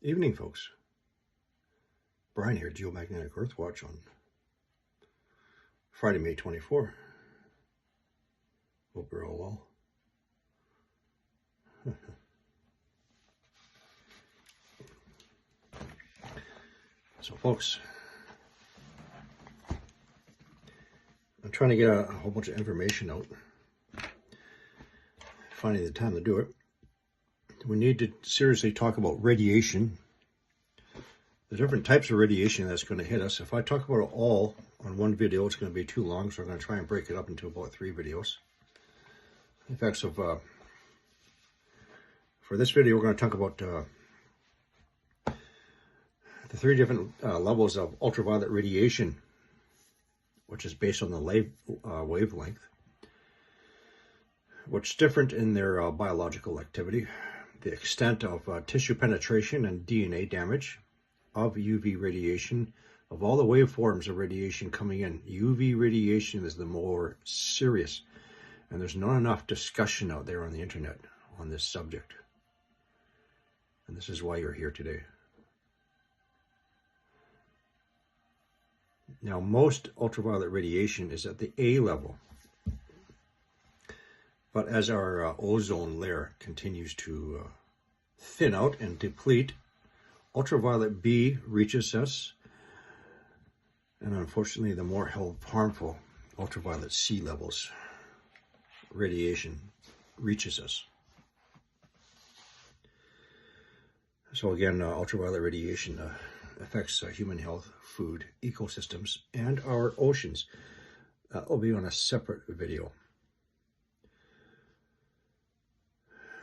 Evening, folks. Brian here, Geomagnetic Earthwatch on Friday, May 24. Hope you're all well. So, folks, I'm trying to get a whole bunch of information out. Finding the time to do it. We need to seriously talk about radiation. The different types of radiation that's going to hit us. If I talk about it all on one video, it's going to be too long, so I'm going to try and break it up into about 3 videos. The effects of, for this video, we're going to talk about the 3 different levels of ultraviolet radiation, which is based on the wavelength, which is different in their biological activity, the extent of tissue penetration and DNA damage of UV radiation, of all the waveforms of radiation coming in. UV radiation is the more serious, and there's not enough discussion out there on the internet on this subject. And this is why you're here today. Now, most ultraviolet radiation is at the A level. But as our ozone layer continues to thin out and deplete, ultraviolet B reaches us, and unfortunately the more harmful ultraviolet C levels radiation reaches us. So again, ultraviolet radiation affects human health, food, ecosystems, and our oceans. That will be on a separate video.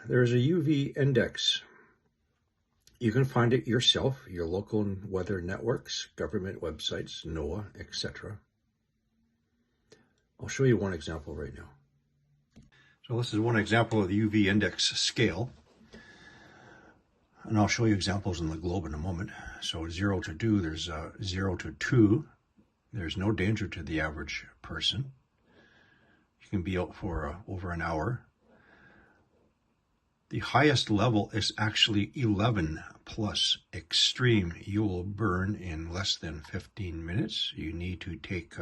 There's a UV index. You can find it yourself, your local weather networks, government websites, NOAA, etc. I'll show you one example right now. So this is one example of the UV index scale. And I'll show you examples in the globe in a moment. So 0 to 2, there's 0 to 2. There's no danger to the average person. You can be out for over an hour. The highest level is actually 11 plus extreme. You will burn in less than 15 minutes. You need to take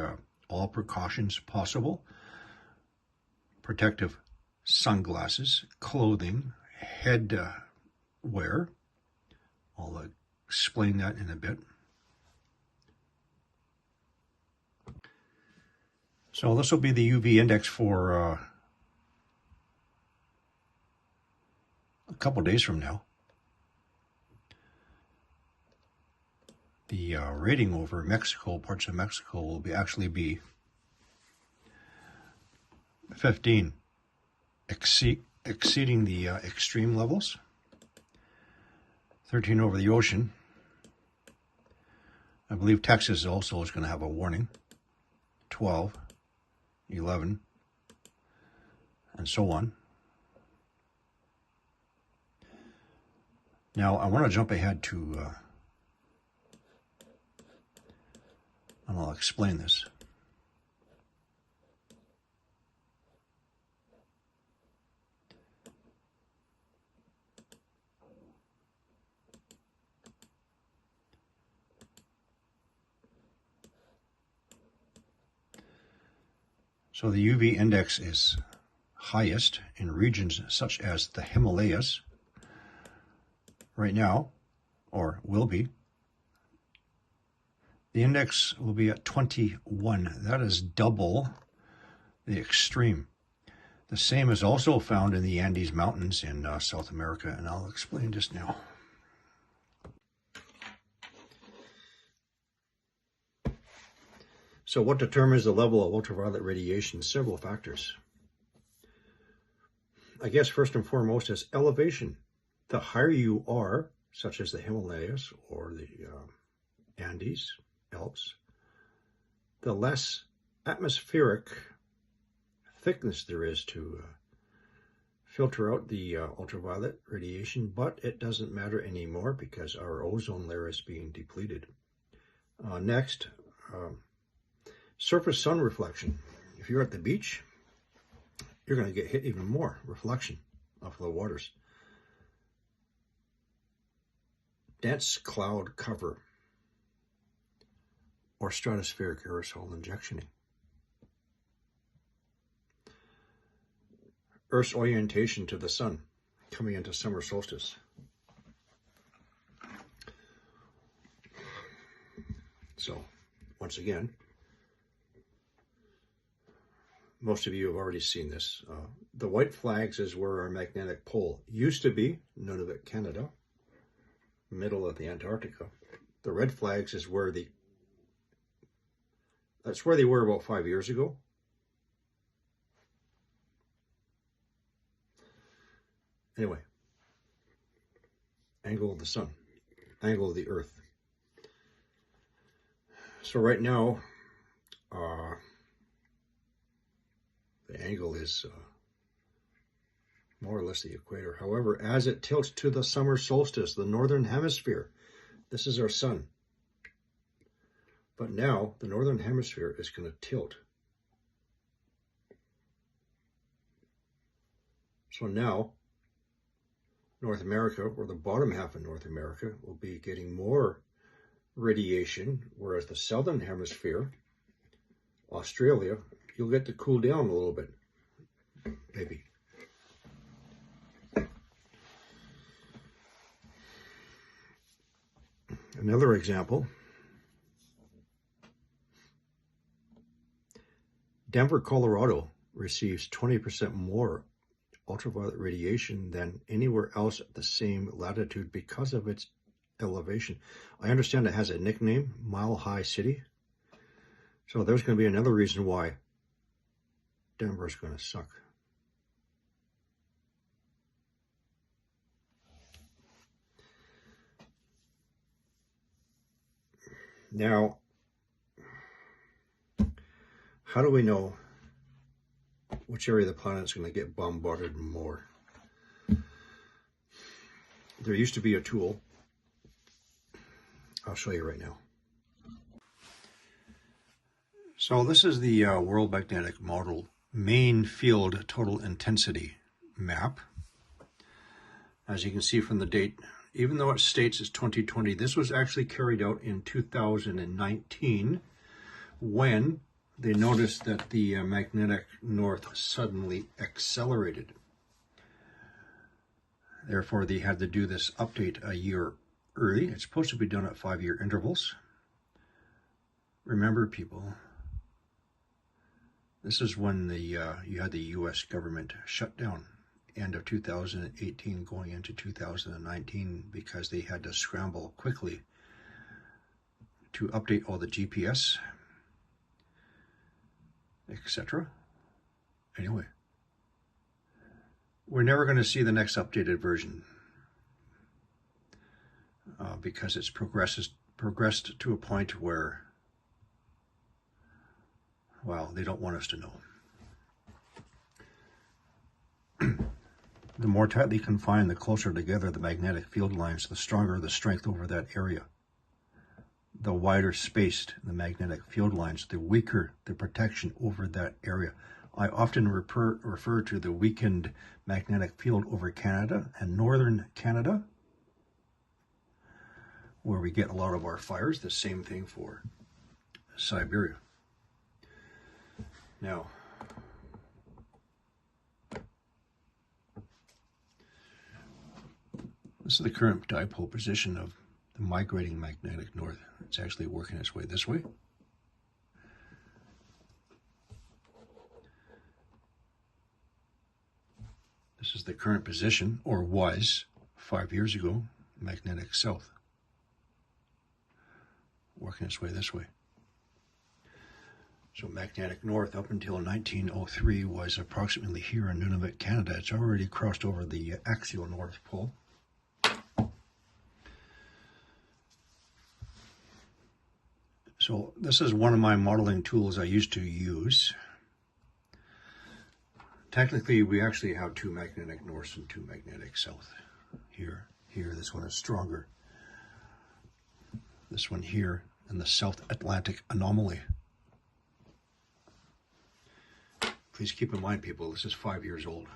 all precautions possible. Protective sunglasses, clothing, head wear. I'll explain that in a bit. So this will be the UV index for a couple days from now. The rating over Mexico, parts of Mexico, will actually be 15, exceeding the extreme levels. 13 over the ocean. I believe Texas also is going to have a warning. 12, 11, and so on. Now, I want to jump ahead to, and I'll explain this. So the UV index is highest in regions such as the Himalayas right now, or will be. The index will be at 21. That is double the extreme. The same is also found in the Andes Mountains in South America, and I'll explain just now. So what determines the level of ultraviolet radiation? Several factors. I guess first and foremost is elevation. The higher you are, such as the Himalayas or the Andes, Alps, the less atmospheric thickness there is to filter out the ultraviolet radiation, but it doesn't matter anymore because our ozone layer is being depleted. Next, surface sun reflection. If you're at the beach, you're going to get hit even more reflection off the waters. dense cloud cover or stratospheric aerosol injectioning. Earth's orientation to the sun coming into summer solstice. So, once again, most of you have already seen this. The white flags is where our magnetic pole used to be, Nunavut, Canada, middle of the Antarctica. The red flags is where that's where they were about 5 years ago. Anyway, angle of the sun, angle of the earth. So right now, the angle is more or less the equator. However, as it tilts to the summer solstice, the northern hemisphere, this is our sun. But now the northern hemisphere is going to tilt. So now North America, or the bottom half of North America, will be getting more radiation, whereas the southern hemisphere, Australia, you'll get to cool down a little bit, maybe. Another example, Denver, Colorado receives 20% more ultraviolet radiation than anywhere else at the same latitude because of its elevation. I understand it has a nickname, Mile High City. So there's going to be another reason why Denver's going to suck. Now, how do we know which area of the planet is going to get bombarded more? There used to be a tool. I'll show you right now. So this is the World Magnetic Model main field total intensity map. As you can see from the date, even though it states it's 2020, this was actually carried out in 2019 when they noticed that the magnetic north suddenly accelerated. Therefore, they had to do this update a year early. It's supposed to be done at 5-year intervals. Remember, people, this is when you had the U.S. government shut down, end of 2018 going into 2019, because they had to scramble quickly to update all the GPS, etc. Anyway, we're never going to see the next updated version because it's progressed to a point where, well, they don't want us to know. The more tightly confined, the closer together the magnetic field lines, the stronger the strength over that area. The wider spaced the magnetic field lines, the weaker the protection over that area. I often refer to the weakened magnetic field over Canada and northern Canada, where we get a lot of our fires. The same thing for Siberia. Now, this is the current dipole position of the migrating magnetic north. It's actually working its way this way. This is the current position, or was 5 years ago, magnetic south. Working its way this way. So magnetic north up until 1903 was approximately here in Nunavut, Canada. It's already crossed over the axial North Pole. So this is one of my modeling tools I used to use. Technically, we actually have two magnetic norths and two magnetic south. Here, this one is stronger. This one here, and the South Atlantic anomaly. Please keep in mind, people, this is 5 years old.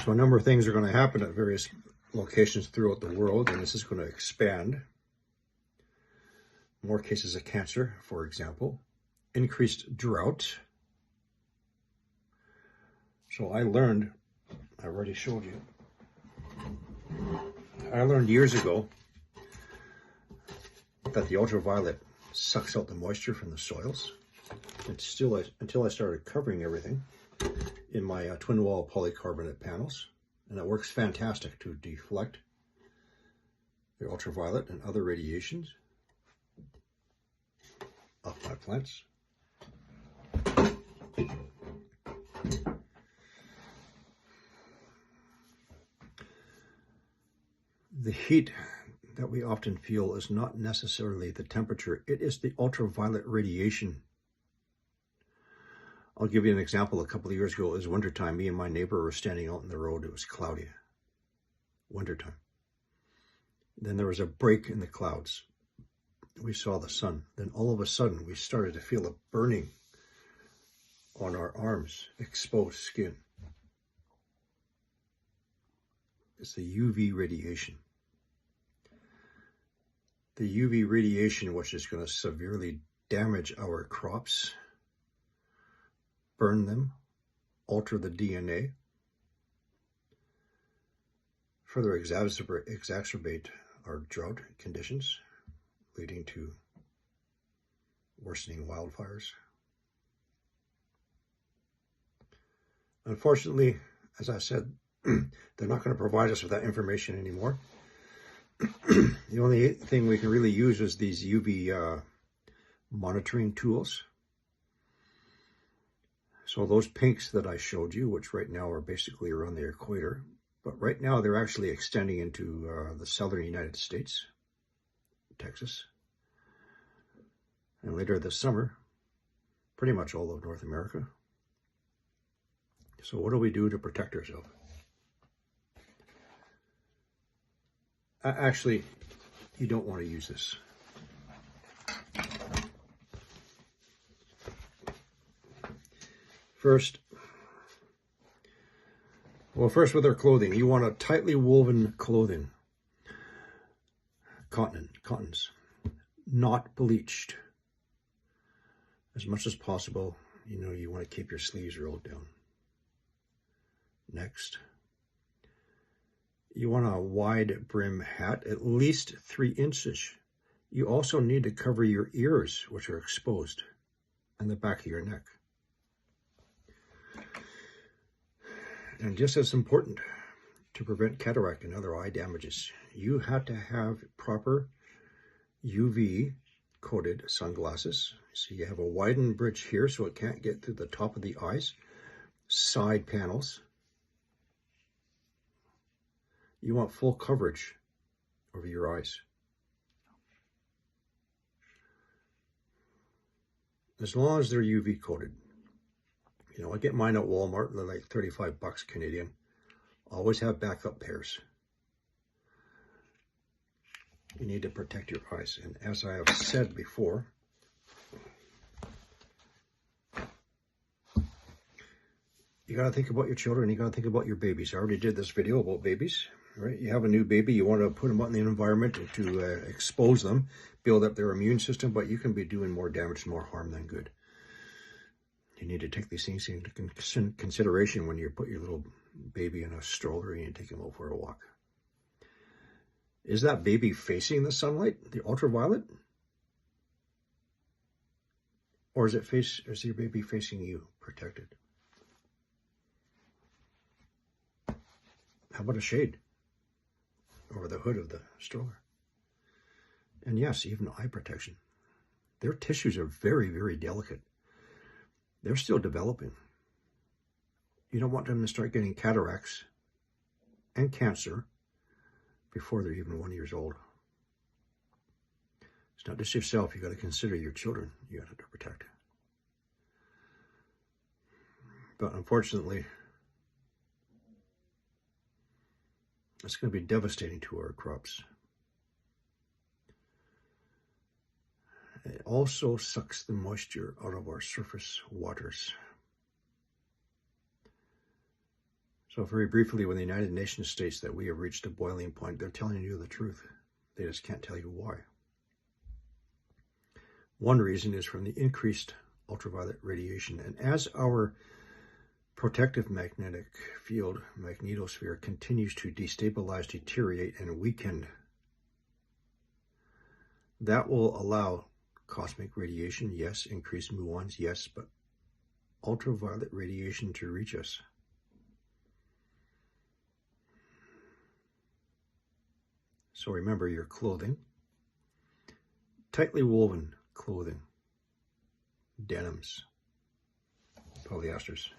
So a number of things are going to happen at various locations throughout the world, and this is going to expand. More cases of cancer, for example. Increased drought. So I learned, I already showed you, I learned years ago that the ultraviolet sucks out the moisture from the soils. Until I started covering everything in my twin wall polycarbonate panels, and it works fantastic to deflect the ultraviolet and other radiations off my plants. The heat that we often feel is not necessarily the temperature, it is the ultraviolet radiation. I'll give you an example. A couple of years ago, it was wintertime. Me and my neighbor were standing out in the road. It was cloudy. Wintertime. Then there was a break in the clouds. We saw the sun. Then all of a sudden, we started to feel a burning on our arms, exposed skin. It's the UV radiation. The UV radiation, which is going to severely damage our crops, burn them, alter the DNA, further exacerbate our drought conditions, leading to worsening wildfires. Unfortunately, as I said, they're not going to provide us with that information anymore. The only thing we can really use is these UV monitoring tools. So those pinks that I showed you, which right now are basically around the equator, but right now they're actually extending into the southern United States, Texas, and later this summer, pretty much all of North America. So what do we do to protect ourselves? Actually, you don't want to use this. First with our clothing, you want a tightly woven clothing. Cottons, not bleached. As much as possible, you want to keep your sleeves rolled down. Next, you want a wide brim hat, at least 3 inches. You also need to cover your ears, which are exposed, and the back of your neck. And just as important, to prevent cataract and other eye damages, you have to have proper UV coated sunglasses. So you have a widened bridge here so it can't get through the top of the eyes, side panels. You want full coverage over your eyes. As long as they're UV coated. I get mine at Walmart, they're like 35 bucks Canadian. Always have backup pairs. You need to protect your eyes. And as I have said before, you got to think about your children. You got to think about your babies. I already did this video about babies, right? You have a new baby. You want to put them out in the environment to expose them, build up their immune system, but you can be doing more damage, more harm than good. You need to take these things into consideration when you put your little baby in a stroller and you take him out for a walk. Is that baby facing the sunlight, the ultraviolet? Or is your baby facing you, protected? How about a shade over the hood of the stroller? And yes, even eye protection. Their tissues are very, very delicate. They're still developing. You don't want them to start getting cataracts and cancer before they're even 1 year old. It's not just yourself. You got to consider your children. You got to protect. But unfortunately, it's going to be devastating to our crops. It also sucks the moisture out of our surface waters. So very briefly, when the United Nations states that we have reached a boiling point, they're telling you the truth. They just can't tell you why. One reason is from the increased ultraviolet radiation. And as our protective magnetic field, magnetosphere, continues to destabilize, deteriorate, and weaken, that will allow cosmic radiation, yes, increased muons, yes, but ultraviolet radiation to reach us. So remember your clothing, tightly woven clothing, denims, polyesters.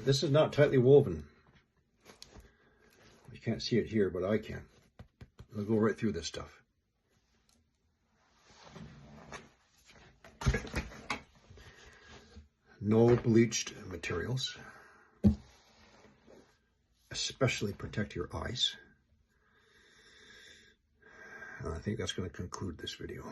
This is not tightly woven. You can't see it here, but I can. I'll go right through this stuff. No bleached materials. Especially protect your eyes. And I think that's going to conclude this video.